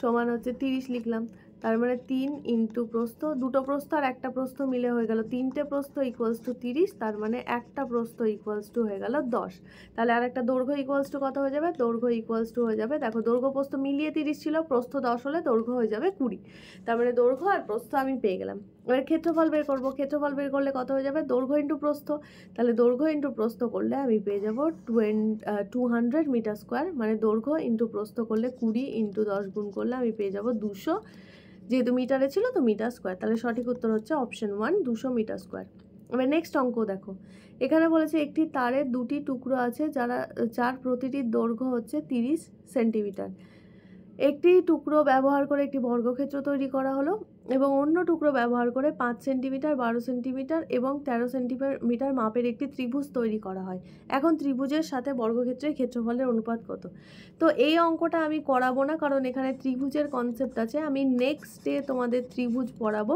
সমান হচ্ছে 30 লিখলাম। তার মানে 3 ইন্টু প্রস্থ, দুটো প্রস্থ আর একটা প্রস্থ মিলে হয়ে গেল 3টে প্রস্থ ইকুয়ালস টু 30, তার মানে একটা প্রস্থ ইকুয়ালস টু হয়ে গেল 10। তাহলে আর একটা দৈর্ঘ্য ইকুয়ালস টু কত হয়ে যাবে, দৈর্ঘ্য ইকুয়ালস টু হয়ে যাবে, দেখো দৈর্ঘ্য প্রস্থ মিলিয়ে 30 ছিল, প্রস্থ 10 হলে দৈর্ঘ্য হয়ে যাবে 20। তার মানে দৈর্ঘ্য আর প্রস্থ আমি পেয়ে গেলাম। এবার ক্ষেত্রফল বের করবো, ক্ষেত্রফল বের করলে কত হয়ে যাবে, দৈর্ঘ্য ইন্টু প্রস্থ, তাহলে দৈর্ঘ্য ইন্টু প্রস্থ করলে আমি পেয়ে যাব 200 মিটার স্কোয়ার, মানে দৈর্ঘ্য ইন্টু প্রস্থ করলে 20 ইন্টু 10 গুণ করলে আমি পেয়ে যাব 200, যেহেতু মিটারে ছিল তো মিটার স্কোয়ার, তাহলে সঠিক উত্তর হচ্ছে অপশন 1 200 মিটার স্কোয়ার। এবার নেক্সট অঙ্ক দেখো, এখানে বলেছে একটি তারের দুটি টুকরো আছে যার প্রতিটির দৈর্ঘ্য হচ্ছে 30 সেন্টিমিটার। একটি টুকরো ব্যবহার করে একটি বর্গক্ষেত্র তৈরি করা হলো এবং অন্য টুকরো ব্যবহার করে 5 সেন্টিমিটার 12 সেন্টিমিটার এবং 13 সেন্টিমিটার মাপের একটি ত্রিভুজ তৈরি করা হয়। এখন ত্রিভুজের সাথে বর্গক্ষেত্রের ক্ষেত্রফলের অনুপাত কত? তো এই অঙ্কটা আমি করাবো না, কারণ এখানে ত্রিভুজের কনসেপ্ট আছে, আমি নেক্সট ডে তোমাদের ত্রিভুজ পড়াবো,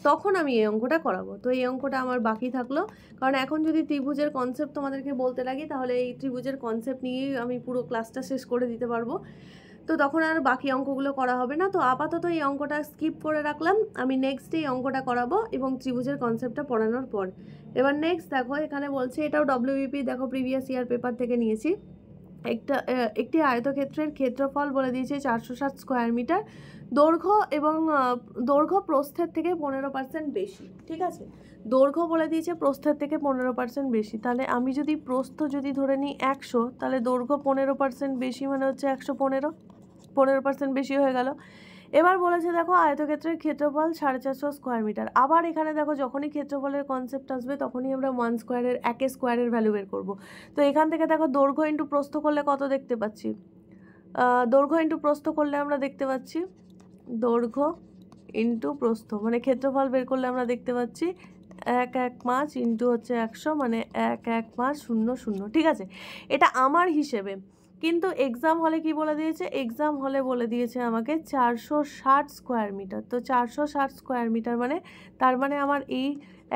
তখন আমি এই অঙ্কটা করাবো। তো এই অঙ্কটা আমার বাকি থাকলো, কারণ এখন যদি ত্রিভুজের কনসেপ্ট তোমাদেরকে বলতে লাগি তাহলে এই ত্রিভুজের কনসেপ্ট নিয়েই আমি পুরো ক্লাসটা শেষ করে দিতে পারবো, তো তখন আর বাকি অঙ্কগুলো করা হবে না। তো আপাতত এই অঙ্কটা স্কিপ করে রাখলাম, আমি নেক্সট এই অঙ্কটা করাবো এবং ত্রিভুজের কনসেপ্টটা পড়ানোর পর। এবার নেক্সট দেখো, এখানে বলছে, এটাও ডব্লিউবিপি দেখো প্রিভিয়াস ইয়ার পেপার থেকে নিয়েছি, একটি আয়তক্ষেত্রের ক্ষেত্রফল বলে দিয়েছে 460 স্কোয়ার মিটার, দৈর্ঘ্য প্রস্থের থেকে 15% বেশি। ঠিক আছে, দৈর্ঘ্য বলে দিয়েছে প্রস্থের থেকে 15% বেশি, তাহলে আমি যদি প্রস্থ যদি ধরে নিই 100, তাহলে দৈর্ঘ্য 15% বেশি মানে হচ্ছে 115% বেশি হয়ে গেল। এবার বলেছে দেখো আয়তক্ষেত্রের ক্ষেত্রফল 450 স্কোয়ার মিটার। আবার এখানে দেখো যখনই ক্ষেত্রফলের কনসেপ্ট আসবে তখনই আমরা 1 স্কোয়ারের স্কোয়ারের ভ্যালু বের করবো। তো এখান থেকে দেখো দৈর্ঘ্য ইন্টু প্রস্থ করলে কত দেখতে পাচ্ছি, দৈর্ঘ্য ইন্টু প্রস্থ করলে আমরা দেখতে পাচ্ছি দৈর্ঘ্য ইন্টু প্রস্থ মানে ক্ষেত্রফল বের করলে আমরা দেখতে পাচ্ছি 115 ইন্টু হচ্ছে 100 মানে 11500। ঠিক আছে, এটা আমার হিসেবে, কিন্তু এক্সাম হলে কি বলে দিয়েছে, এক্সাম হলে বলে দিয়েছে আমাকে 460 স্কোয়ার মিটার। তো 460 স্কোয়ার মিটার মানে তার মানে আমার এই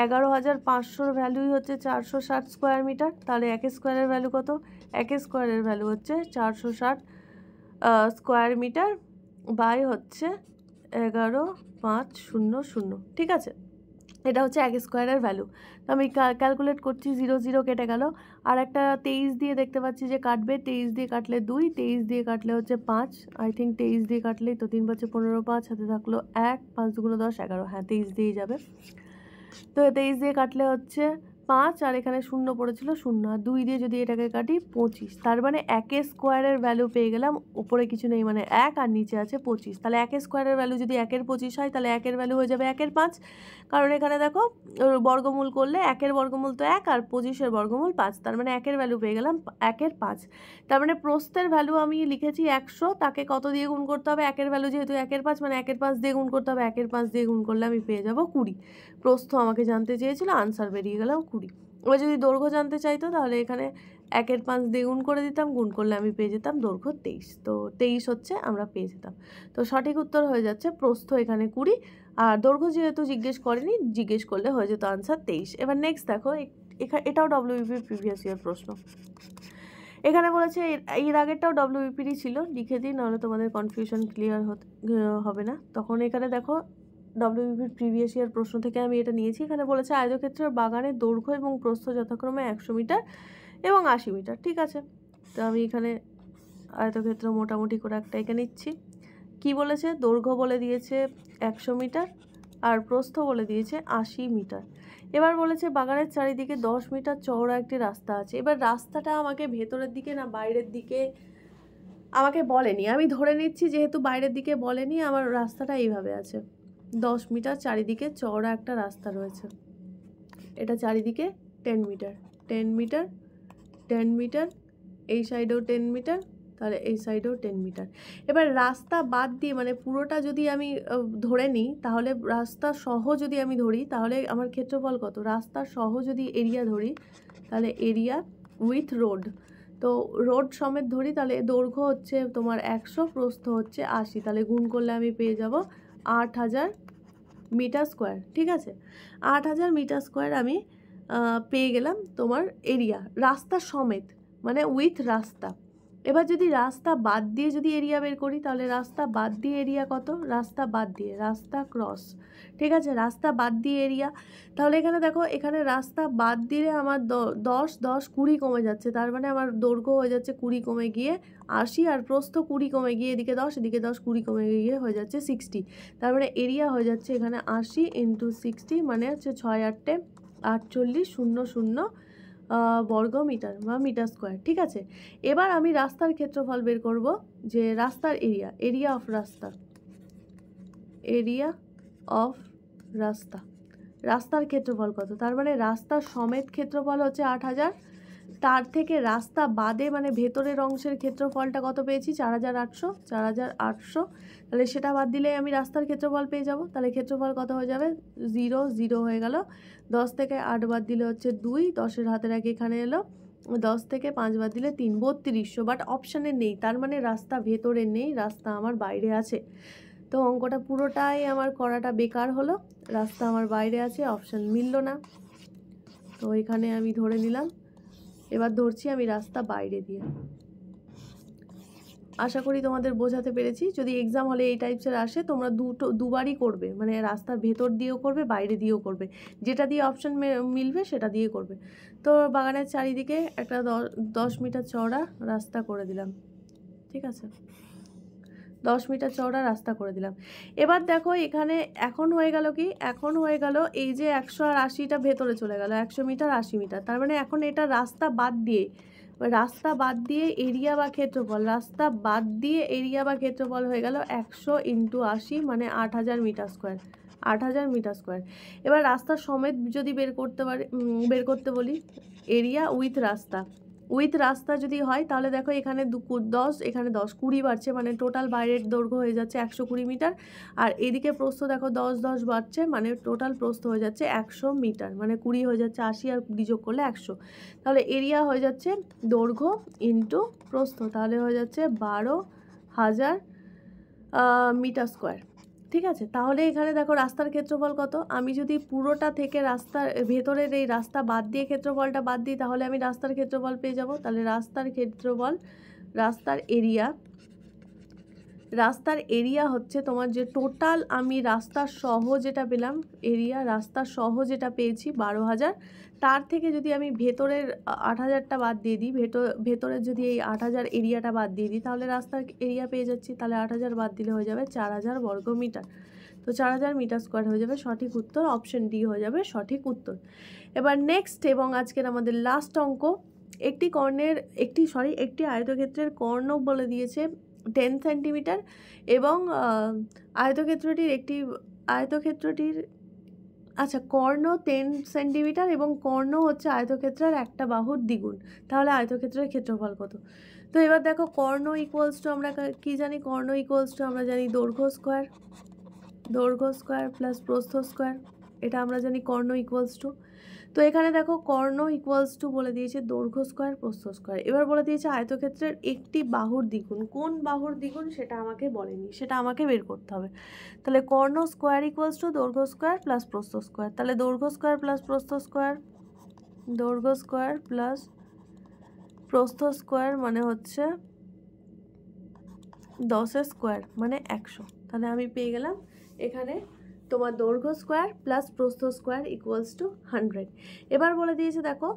11500 ভ্যালুই হচ্ছে 460 স্কোয়ার মিটার। তাহলে 1 স্কোয়ারের ভ্যালু কত, 1 স্কোয়ারের ভ্যালু হচ্ছে 460 স্কোয়ার মিটার বাই হচ্ছে 11500। ঠিক আছে, এটা হচ্ছে 1 স্কোয়ারের ভ্যালু। তো আমি ক্যালকুলেট করছি, 0 0 কেটে গেল। আর একটা 23 দিয়ে দেখতে পাচ্ছি যে কাটবে, 23 দিয়ে কাটলে 2, 23 দিয়ে কাটলে হচ্ছে 5, আই থিঙ্ক 23 দিয়ে কাটলেই তো 3 5 15, 5 হাতে থাকলো 1, 5 2 10 11, হ্যাঁ 23 দিয়েই যাবে। তো 23 দিয়ে কাটলে হচ্ছে 5, আর এখানে 0 পড়েছিল 0, আর 2 দিয়ে যদি এটাকে কাটি 25, তার মানে 1 স্কোয়ারের ভ্যালু পেয়ে গেলাম। উপরে কিছু নেই মানে 1, আর নিচে আছে 25। তাহলে 1 স্কোয়ারের ভ্যালু যদি 1 এর 25 হয়, তাহলে 1 এর ভ্যালু হয়ে যাবে 1 এর 5, কারণ এখানে দেখো বর্গমূল করলে 1 এর বর্গমূল তো 1, আর 25 এর বর্গমূল 5, তার মানে 1 এর ভ্যালু পেয়ে গেলাম 1 এর 5। তার মানে প্রস্থের ভ্যালু আমি লিখেছি 100, তাকে কত দিয়ে গুণ করতে হবে, 1 এর ভ্যালু যেহেতু 1 এর 5, মানে 1 এর 5 দিয়ে গুণ করতে হবে, 1 এর 5 দিয়ে গুণ করলে আমি পেয়ে যাব 20। প্রস্থ আমাকে জানতে চেয়েছিল, আনসার বেরিয়ে গেল 20। এবার যদি দৈর্ঘ্য জানতে চাইতো, তাহলে এখানে 1 এর 5 দিয়ে গুণ করে দিতাম, গুণ করলে আমি পেয়ে যেতাম দৈর্ঘ্য 23। তো 23 হচ্ছে আমরা পেয়ে যেতাম। তো সঠিক উত্তর হয়ে যাচ্ছে প্রস্থ এখানে 20, আর দৈর্ঘ্য যেহেতু জিজ্ঞেস করেনি, জিজ্ঞেস করলে হয়ে যেত আনসার 23। এবার নেক্সট দেখো, এটাও ডব্লিউবিপি প্রিভিয়াস ইয়ার প্রশ্ন। এখানে বলেছে, এর আগেরটাও ডব্লিউবিপিরই ছিল, লিখে দিই, নাহলে তোমাদের কনফিউশন ক্লিয়ার হবে না। তখন এখানে দেখো ডব্লিউবিপির প্রিভিয়াস ইয়ার প্রশ্ন থেকে আমি এটা নিয়েছি। এখানে বলেছে আয়তক্ষেত্রের বাগানের দৈর্ঘ্য এবং প্রস্থ যথাক্রমে 100 মিটার এবং 80 মিটার। ঠিক আছে, তো আমি এখানে আয়তক্ষেত্র মোটামুটি করে একটা এঁকে নিচ্ছি। কি বলেছে, দৈর্ঘ্য বলে দিয়েছে 100 মিটার আর প্রস্থ বলে দিয়েছে 80 মিটার। এবার বলেছে বাগানের চারিদিকে 10 মিটার চওড়া একটি রাস্তা আছে। এবার রাস্তাটা আমাকে ভেতরের দিকে না বাইরের দিকে আমাকে বলেনি, আমি ধরে নিচ্ছি যেহেতু বাইরের দিকে বলেনি, আমার রাস্তাটা এইভাবে আছে। 10 মিটার চারিদিকে চওড়া একটা রাস্তা রয়েছে, এটা চারিদিকে 10 মিটার 10 মিটার 10 মিটার, এই সাইডেও 10 মিটার, তাহলে এই সাইডেও 10 মিটার। এবার রাস্তা বাদ দিয়ে মানে পুরোটা যদি আমি ধরে নিই, তাহলে রাস্তা সহ যদি আমি ধরি, তাহলে আমার ক্ষেত্রফল কত, রাস্তা সহ যদি এরিয়া ধরি, তাহলে এরিয়া উইথ রোড, তো রোড সমেত ধরি, তাহলে দৈর্ঘ্য হচ্ছে তোমার 100, প্রস্থ হচ্ছে 80, তাহলে গুণ করলে আমি পেয়ে যাব 8000 মিটার স্কোয়ার। ঠিক আছে, 8000 মিটার স্কোয়ার আমি পেয়ে গেলাম তোমার এরিয়া, রাস্তা সমেত মানে উইথ রাস্তা। এবার যদি রাস্তা বাদ দিয়ে যদি এরিয়া বের করি, তাহলে রাস্তা বাদ দিয়ে এরিয়া কত, রাস্তা বাদ দিয়ে, রাস্তা ক্রস, ঠিক আছে, রাস্তা বাদ দিয়ে এরিয়া। তাহলে এখানে দেখো, এখানে রাস্তা বাদ দিলে আমার 10 10 20 কমে যাচ্ছে, তার মানে আমার দৈর্ঘ্য হয়ে যাচ্ছে 20 কমে গিয়ে 80, আর প্রস্থ 20 কমে গিয়ে এদিকে 10, এদিকে 10, 20 কমে গিয়ে হয়ে যাচ্ছে 60। তার মানে এরিয়া হয়ে যাচ্ছে এখানে 80 × 60, মানে হচ্ছে 6 8 48 00 বর্গ মিটার বা মিটার স্কোয়ার। ঠিক আছে, এবার আমি রাস্তার ক্ষেত্রফল বের করব, যে রাস্তার এরিয়া, এরিয়া অফ রাস্তা, এরিয়া অফ রাস্তা, রাস্তার ক্ষেত্রফল কত, তার মানে রাস্তার সমেত ক্ষেত্রফল হচ্ছে 8000, তার থেকে রাস্তা বাদে মানে ভেতরের অংশের ক্ষেত্রফলটা কত পেয়েছি, 4800, 4800, তাহলে সেটা বাদ দিলেই আমি রাস্তার ক্ষেত্রফল পেয়ে যাব। তাহলে ক্ষেত্রফল কত হয়ে যাবে, 0 0 হয়ে গেল, 10 থেকে 8 বাদ দিলে হচ্ছে 2, 10-এর হাতের আগে এখানে এলো, 10 থেকে 5 বাদ দিলে 3, 3200, বাট অপশানে নেই, তার মানে রাস্তা ভেতরে নেই, রাস্তা আমার বাইরে আছে। তো অঙ্কটা পুরোটাই আমার করাটা বেকার হলো, রাস্তা আমার বাইরে আছে, অপশান মিলল না। তো এখানে আমি ধরে নিলাম, এবার ধরছি আমি রাস্তা বাইরে দিয়ে। আশা করি তোমাদের বোঝাতে পেরেছি। যদি এক্সাম হলে এই টাইপসের আসে, তোমরা দুবারই করবে, মানে রাস্তার ভেতর দিয়েও করবে, বাইরে দিয়েও করবে, যেটা দিয়ে অপশান মিলবে সেটা দিয়ে করবে। তো বাগানের চারিদিকে একটা 10 মিটার চওড়া রাস্তা করে দিলাম। ঠিক আছে, 10 মিটার চওড়া রাস্তা করে দিলাম। এবার দেখো এখানে এখন হয়ে গেল কি, এখন হয়ে গেল এই যে 100 আর 80টা ভেতরে চলে গেল, 100 মিটার 80 মিটার, তার মানে এখন এটা রাস্তা বাদ দিয়ে, রাস্তা বাদ দিয়ে এরিয়া বা ক্ষেত্রফল, রাস্তা বাদ দিয়ে এরিয়া বা ক্ষেত্রফল হয়ে গেল 100 × 80, মানে 8000 মিটার স্কোয়ার, 8000 মিটার স্কোয়ার। এবার রাস্তা সমেত যদি বের করতে বলি, এরিয়া উইথ রাস্তা, উইথ রাস্তা যদি হয়, তাহলে দেখো এখানে 10, এখানে 10, 20 বাড়ছে, মানে টোটাল বাইরের দৈর্ঘ্য হয়ে যাচ্ছে 120 মিটার, আর এদিকে প্রস্থ দেখো 10 10 বাড়ছে, মানে টোটাল প্রস্থ হয়ে যাচ্ছে 100 মিটার, মানে 20 হয়ে যাচ্ছে 80, আর 20 যোগ করলে 100, তাহলে এরিয়া হয়ে যাচ্ছে দৈর্ঘ্য ইন্টু প্রস্থ, তাহলে হয়ে যাচ্ছে 12,000 মিটার স্কোয়ার। ঠিক আছে, তাহলে এখানে দেখো রাস্তার ক্ষেত্রফল কত, আমি যদি পুরোটা থেকে রাস্তার ভেতরের এই রাস্তা বাদ দিয়ে ক্ষেত্রফলটা বাদ দিই, তাহলে আমি রাস্তার ক্ষেত্রফল পেয়ে যাব। তাহলে রাস্তার ক্ষেত্রফল, রাস্তার এরিয়া রাস্তার এরিয়া হচ্ছে তোমার যে টোটাল আমি রাস্তার সহ যেটা পেলাম, এরিয়া রাস্তার সহ যেটা পেয়েছি 12,000, তার থেকে যদি আমি ভেতরের 8,000টা বাদ দিয়ে দিই, ভেতরের যদি এই 8,000 এরিয়াটা বাদ দিয়ে দিই, তাহলে রাস্তার এরিয়া পেয়ে যাচ্ছি। তাহলে 8,000 বাদ দিলে হয়ে যাবে 4,000 বর্গমিটার। তো 4,000 মিটার স্কোয়ার হয়ে যাবে সঠিক উত্তর, অপশন ডি হয়ে যাবে সঠিক উত্তর। এবার নেক্সট এবং আজকের আমাদের লাস্ট অঙ্ক, একটি আয়তক্ষেত্রের কর্ণ বলে দিয়েছে 10 সেন্টিমিটার এবং আয়তক্ষেত্রটির কর্ণ 10 সেন্টিমিটার এবং কর্ণ হচ্ছে আয়তক্ষেত্রের একটা বাহুর দ্বিগুণ। তাহলে আয়তক্ষেত্রের ক্ষেত্রফল কত? তো এবার দেখো, কর্ণ ইকুয়ালস টু আমরা কি জানি? কর্ণ ইকুয়ালস টু আমরা জানি দৈর্ঘ্য স্কোয়ার প্লাস প্রস্থ স্কোয়ার, এটা আমরা জানি কর্ণ ইকুয়ালস টু। তো এখানে দেখো কর্ণ ইকুয়ালস টু বলে দিয়েছে দৈর্ঘ্য স্কোয়ার প্রস্থ স্কোয়ার। এবার বলে দিয়েছে আয়তক্ষেত্রের একটি বাহুর দ্বিগুণ। কোন বাহুর দ্বিগুণ সেটা আমাকে বলেনি, সেটা আমাকে বের করতে হবে। তাহলে কর্ণ স্কোয়ার ইকুয়ালস টু দৈর্ঘ্য স্কোয়ার প্লাস প্রস্থ স্কোয়ার। তাহলে দৈর্ঘ্য স্কোয়ার প্লাস প্রস্থ স্কোয়ার মানে হচ্ছে 10 স্কোয়ার মানে 100। তাহলে আমি পেয়ে গেলাম এখানে তোমার দৈর্ঘ্য স্কোয়ার প্লাস প্রস্থ স্কোয়ার ইকুয়ালস টু 100। এবার বলে দিয়েছে দেখো,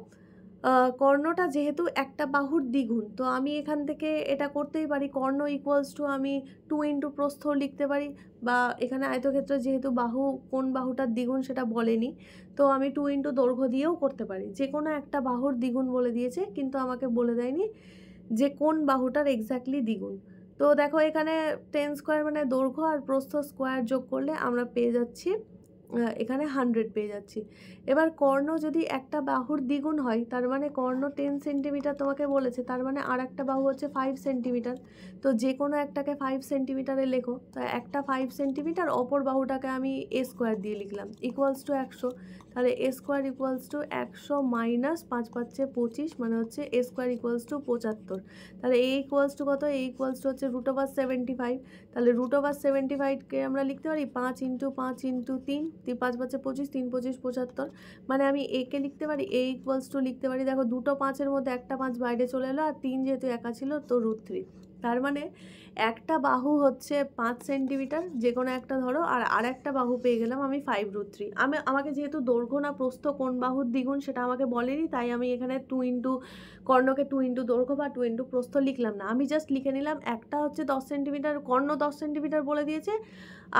কর্ণটা যেহেতু একটা বাহুর দ্বিগুণ, তো আমি এখান থেকে এটা করতেই পারি, কর্ণ ইকুয়ালস টু আমি 2 ইন্টু প্রস্থ লিখতে পারি, বা এখানে আয়তক্ষেত্র যেহেতু কোন বাহুটার দ্বিগুণ সেটা বলেনি, তো আমি 2 ইন্টু দৈর্ঘ্য দিয়েও করতে পারি। যে কোনো একটা বাহুর দ্বিগুণ বলে দিয়েছে, কিন্তু আমাকে বলে দেয়নি যে কোন বাহুটার এক্স্যাক্টলি দ্বিগুণ। তো দেখো এখানে 10 স্কোয়ার মানে দৈর্ঘ্য আর প্রস্থ স্কোয়ার যোগ করলে আমরা পেয়ে যাচ্ছি এখানে 100 পেয়ে যাচ্ছি। এবার কর্ণ যদি একটা বাহুর দ্বিগুণ হয়, তার মানে কর্ণ 10 সেন্টিমিটার তোমাকে বলেছে, তার মানে আর একটা বাহু হচ্ছে 5 সেন্টিমিটার। তো যে কোনো একটাকে 5 সেন্টিমিটারে লেখো, তো একটা 5 সেন্টিমিটার, অপর বাহুটাকে আমি এ স্কোয়ার দিয়ে লিখলাম ইকুয়ালস টু 100। তাহলে এ স্কোয়ার ইকুয়ালস টু 100 মাইনাস 5 5 25 মানে হচ্ছে এ স্কোয়ার ইকুয়ালস টু 75। তাহলে এ ইকুয়ালস টু কত? এ ইকুয়ালস টু হচ্ছে √75। তাহলে √75কে আমরা লিখতে পারি 5 ইন্টু 5 ইন্টু 3, 5 5 25, 3 25 75। মানে আমি একে লিখতে পারি, এ ইকুয়ালস টু লিখতে পারি, দেখো দুটো 5-এর মধ্যে একটা 5 বাইরে চলে এলো, আর 3 যেহেতু একা ছিল তো √3। তার মানে একটা বাহু হচ্ছে 5 সেন্টিমিটার, যে কোনো একটা ধরো, আর একটা বাহু পেয়ে গেলাম আমি 5√3। আমাকে যেহেতু দৈর্ঘ্য না প্রস্থ কোন বাহুর দ্বিগুণ সেটা আমাকে বলেনি, তাই আমি এখানে 2 ইন্টু কর্ণকে 2 ইন্টু দৈর্ঘ্য বা 2 ইন্টু প্রস্থ লিখলাম না। আমি জাস্ট লিখে নিলাম একটা হচ্ছে 10 সেন্টিমিটার, কর্ণ 10 সেন্টিমিটার বলে দিয়েছে,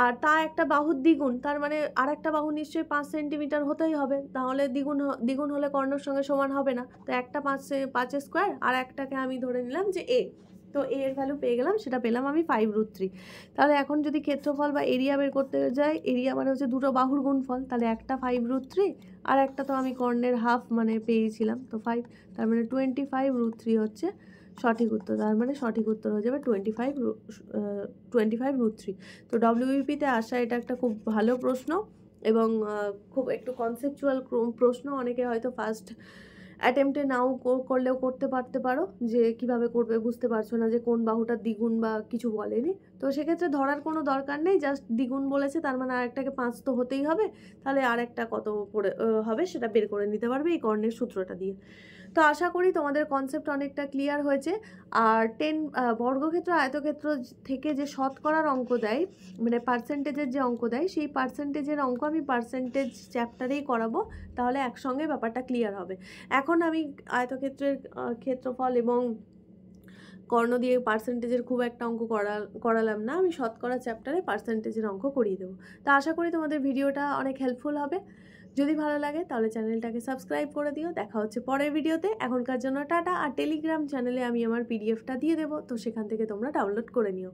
আর তা একটা বাহুর দ্বিগুণ, তার মানে আর একটা বাহু নিশ্চয়ই 5 সেন্টিমিটার হতেই হবে, তাহলে দ্বিগুণ হলে কর্ণর সঙ্গে সমান হবে না। তো একটা 5 স্কোয়ার, আর একটাকে আমি ধরে নিলাম যে এ, তো এ এর ভ্যালু পেয়ে গেলাম, সেটা পেলাম আমি 5√3। তাহলে এখন যদি ক্ষেত্রফল বা এরিয়া বের করতে যাই, এরিয়া মানে হচ্ছে দুটো বাহুর গুণফল, তাহলে একটা 5√3 আর একটা তো আমি কর্ণের হাফ মানে পেয়েছিলাম, তো 5, তার মানে 25√3 হচ্ছে সঠিক উত্তর। তার মানে সঠিক উত্তর হয়ে যাবে 25√3। তো ডব্লিউবিপিতে আসা এটা একটা খুব ভালো প্রশ্ন এবং খুব একটু কনসেপচুয়াল প্রশ্ন। অনেকে হয়তো ফার্স্ট অ্যাটেম্পটে নাও করলেও করতে পারতে পারো, যে কিভাবে করবে বুঝতে পারছো না যে কোন বাহুটার দ্বিগুণ বা কিছু বলেনি, তো সেক্ষেত্রে ধরার কোনো দরকার নেই, জাস্ট দ্বিগুণ বলেছে তার মানে আরেকটাকে 5 তো হতেই হবে, তাহলে আরেকটা কত পড়ে হবে সেটা বের করে নিতে পারবে এই কর্ণের সূত্রটা দিয়ে। তো আশা করি তোমাদের কনসেপ্ট অনেকটা ক্লিয়ার হয়েছে। আর বর্গক্ষেত্র আয়তক্ষেত্র থেকে যে শতকরার অঙ্ক দেয়, মানে পার্সেন্টেজের যে অঙ্ক দেয়, সেই পার্সেন্টেজের অঙ্ক আমি পার্সেন্টেজ চ্যাপ্টারেই করাবো, তাহলে একসঙ্গে ব্যাপারটা ক্লিয়ার হবে। এখন আমি আয়তক্ষেত্রের ক্ষেত্রফল এবং কর্ণ দিয়ে পার্সেন্টেজের খুব একটা অঙ্ক করালাম না, আমি শতকরা চ্যাপ্টারে পার্সেন্টেজের অঙ্ক করিয়ে দেবো। তো আশা করি তোমাদের ভিডিওটা অনেক হেল্পফুল হবে। যদি ভালো লাগে তাহলে চ্যানেলটাকে সাবস্ক্রাইব করে দিও। দেখা হচ্ছে পরের ভিডিওতে। এখনকার জন্য টাটা। আর টেলিগ্রাম চ্যানেলে আমি আমার পিডিএফটা দিয়ে দেবো, তো সেখান থেকে তোমরা ডাউনলোড করে নিও।